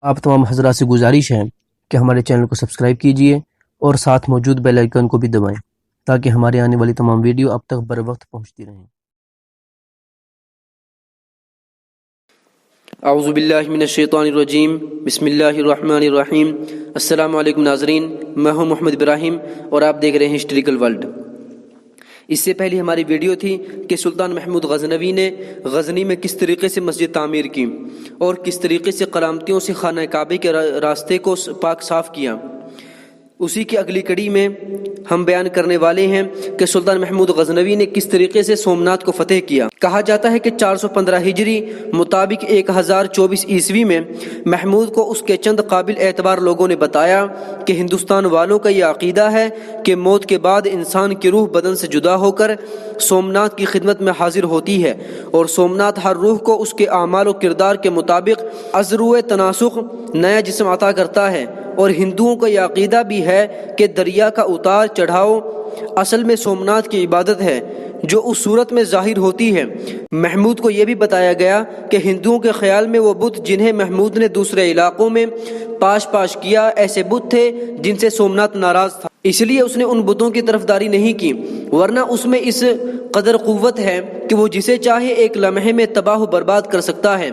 آپ تمام حضرات سے گزارش ہے کہ ہمارے چینل کو سبسکرائب کیجئے اور ساتھ موجود بیل آئیکن کو بھی دبائیں تاکہ ہمارے آنے والی تمام ویڈیو اب تک بر وقت پہنچتی رہیں۔ اعوذ باللہ من الشیطان الرجیم، بسم اللہ الرحمن الرحیم۔ السلام علیکم ناظرین، میں ہوں محمد ابراہیم اور آپ دیکھ رہے ہیں ہسٹوریکل ورلڈ۔ اس سے پہلے ہماری ویڈیو تھی کہ سلطان محمود غزنوی نے غزنی میں کس طریقے سے مسجد تعمیر کی اور کس طریقے سے قلامتیوں سے خانہ کعبہ کے راستے کو پاک صاف کیا۔ اسی کی اگلی کڑی میں ہم بیان کرنے والے ہیں کہ سلطان محمود غزنوی نے کس طریقے سے سومنات کو فتح کیا۔ کہا جاتا ہے کہ 415 ہجری مطابق 1024 عیسوی میں محمود کو اس کے چند قابل اعتبار لوگوں نے بتایا کہ ہندوستان والوں کا یہ عقیدہ ہے کہ موت کے بعد انسان کی روح بدن سے جدا ہو کر سومنات کی خدمت میں حاضر ہوتی ہے اور سومنات ہر روح کو اس کے اعمال و کردار کے مطابق از روئے تناسخ نیا جسم عطا کرتا ہے، اور ہندوؤں کا یہ عقیدہ بھی ہے کہ دریا کا اتار چڑھاؤ اصل میں سومنات کی عبادت ہے جو اس صورت میں ظاہر ہوتی ہے۔ محمود کو یہ بھی بتایا گیا کہ ہندوؤں کے خیال میں وہ بت جنہیں محمود نے دوسرے علاقوں میں پاش کیا ایسے بت تھے جن سے سومنات ناراض تھا، اس لیے اس نے ان بتوں کی طرفداری نہیں کی، ورنہ اس میں اس قدر قوت ہے کہ وہ جسے چاہے ایک لمحے میں تباہ و برباد کر سکتا ہے۔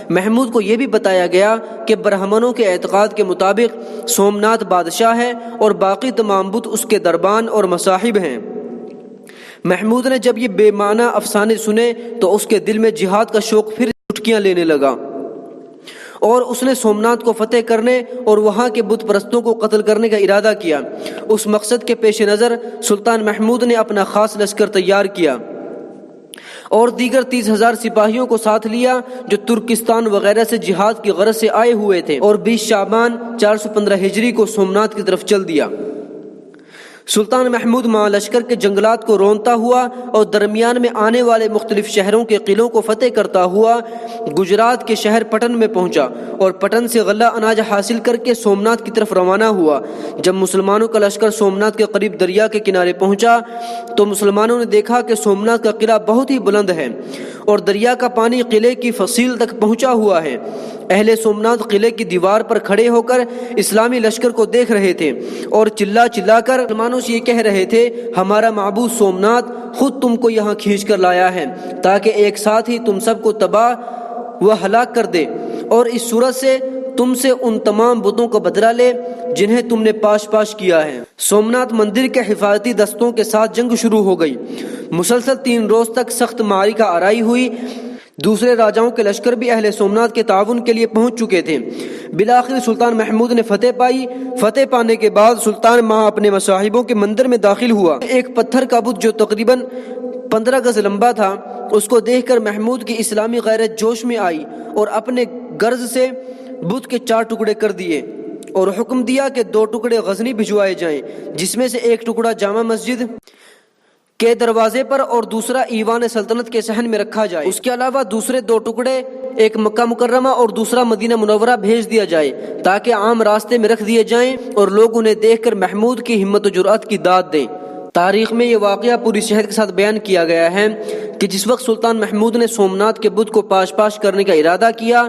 محمود کو یہ بھی بتایا گیا کہ برہمنوں کے اعتقاد کے مطابق سومنات بادشاہ ہے اور باقی تمام بت اس کے دربان اور مصاحب ہیں۔ محمود نے جب یہ بے معنی افسانے سنے تو اس کے دل میں جہاد کا شوق پھر چٹکیاں لینے لگا اور اس نے سومنات کو فتح کرنے اور وہاں کے بت پرستوں کو قتل کرنے کا ارادہ کیا۔ اس مقصد کے پیش نظر سلطان محمود نے اپنا خاص لشکر تیار کیا اور دیگر 30,000 سپاہیوں کو ساتھ لیا جو ترکستان وغیرہ سے جہاد کی غرض سے آئے ہوئے تھے، اور 20 شعبان 415 ہجری کو سومنات کی طرف چل دیا۔ سلطان محمود مع لشکر کے جنگلات کو رونتا ہوا اور درمیان میں آنے والے مختلف شہروں کے قلعوں کو فتح کرتا ہوا گجرات کے شہر پٹن میں پہنچا اور پٹن سے غلہ اناج حاصل کر کے سومنات کی طرف روانہ ہوا۔ جب مسلمانوں کا لشکر سومنات کے قریب دریا کے کنارے پہنچا تو مسلمانوں نے دیکھا کہ سومنات کا قلعہ بہت ہی بلند ہے اور دریا کا پانی قلعے کی فصیل تک پہنچا ہوا ہے۔ اہل سومنات قلعے کی دیوار پر کھڑے ہو کر اسلامی لشکر کو دیکھ رہے تھے اور چلا چلا کر مسلمانوں سے یہ کہہ رہے تھے، ہمارا معبود سومنات خود تم کو یہاں کھینچ کر لایا ہے تاکہ ایک ساتھ ہی تم سب کو تباہ و ہلاک کر دے اور اس صورت سے تم سے ان تمام بتوں کا بدلہ لے جنہیں تم نے پاش کیا ہے۔ سومنات مندر کے حفاظتی دستوں کے ساتھ جنگ شروع ہو گئی۔ مسلسل 3 روز تک سخت معرکہ آرائی ہوئی۔ دوسرے راجاؤں کے لشکر بھی اہل سومنات کے تعاون کے لیے پہنچ چکے تھے۔ بالآخر سلطان محمود نے فتح پائی۔ فتح پانے کے بعد سلطان ماہ اپنے مصاحبوں کے مندر میں داخل ہوا۔ ایک پتھر کا بت جو تقریباً 15 گز لمبا تھا، اس کو دیکھ کر محمود کی اسلامی غیرت جوش میں آئی اور اپنے گرز سے بت کے 4 ٹکڑے کر دیے اور حکم دیا کہ 2 ٹکڑے غزنی بھجوائے جائیں، جس میں سے ایک ٹکڑا جامع مسجد کے دروازے پر اور دوسرا ایوان سلطنت کے صحن میں رکھا جائے۔ اس کے علاوہ دوسرے 2 ٹکڑے ایک مکہ مکرمہ اور دوسرا مدینہ منورہ بھیج دیا جائے تاکہ عام راستے میں رکھ دیے جائیں اور لوگ انہیں دیکھ کر محمود کی ہمت و جرأت کی داد دیں۔ تاریخ میں یہ واقعہ پوری شہر کے ساتھ بیان کیا گیا ہے کہ جس وقت سلطان محمود نے سومنات کے بت کو پاش کرنے کا ارادہ کیا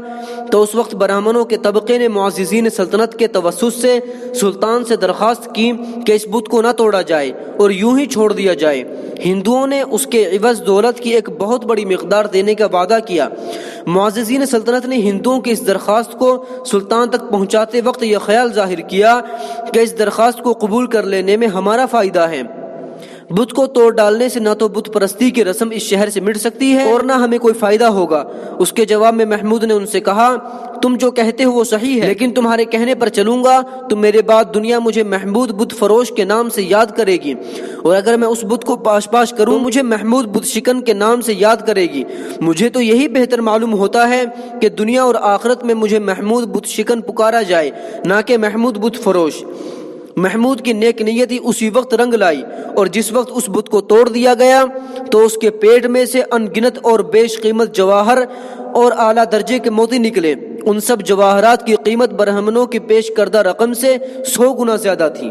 تو اس وقت برہمنوں کے طبقے نے معززین سلطنت کے توسط سے سلطان سے درخواست کی کہ اس بت کو نہ توڑا جائے اور یوں ہی چھوڑ دیا جائے۔ ہندوؤں نے اس کے عوض دولت کی ایک بہت بڑی مقدار دینے کا وعدہ کیا۔ معززین سلطنت نے ہندوؤں کی اس درخواست کو سلطان تک پہنچاتے وقت یہ خیال ظاہر کیا کہ اس درخواست کو قبول کر لینے میں ہمارا فائدہ ہے۔ بت کو توڑ ڈالنے سے نہ تو بت پرستی کی رسم اس شہر سے مٹ سکتی ہے اور نہ ہمیں کوئی فائدہ ہوگا۔ اس کے جواب میں محمود نے ان سے کہا، تم جو کہتے ہو وہ صحیح ہے، لیکن تمہارے کہنے پر چلوں گا تو میرے بعد دنیا مجھے محمود بت فروش کے نام سے یاد کرے گی، اور اگر میں اس بت کو پاش کروں مجھے محمود بت شکن کے نام سے یاد کرے گی۔ مجھے تو یہی بہتر معلوم ہوتا ہے کہ دنیا اور آخرت میں مجھے محمود بت شکن پکارا جائے، نہ کہ محمود بت فروش۔ محمود کی نیک نیتی اسی وقت رنگ لائی اور جس وقت اس بت کو توڑ دیا گیا تو اس کے پیٹ میں سے ان گنت اور بیش قیمت جواہر اور اعلیٰ درجے کے موتی نکلے۔ ان سب جواہرات کی قیمت برہمنوں کی پیش کردہ رقم سے 100 گنا زیادہ تھی۔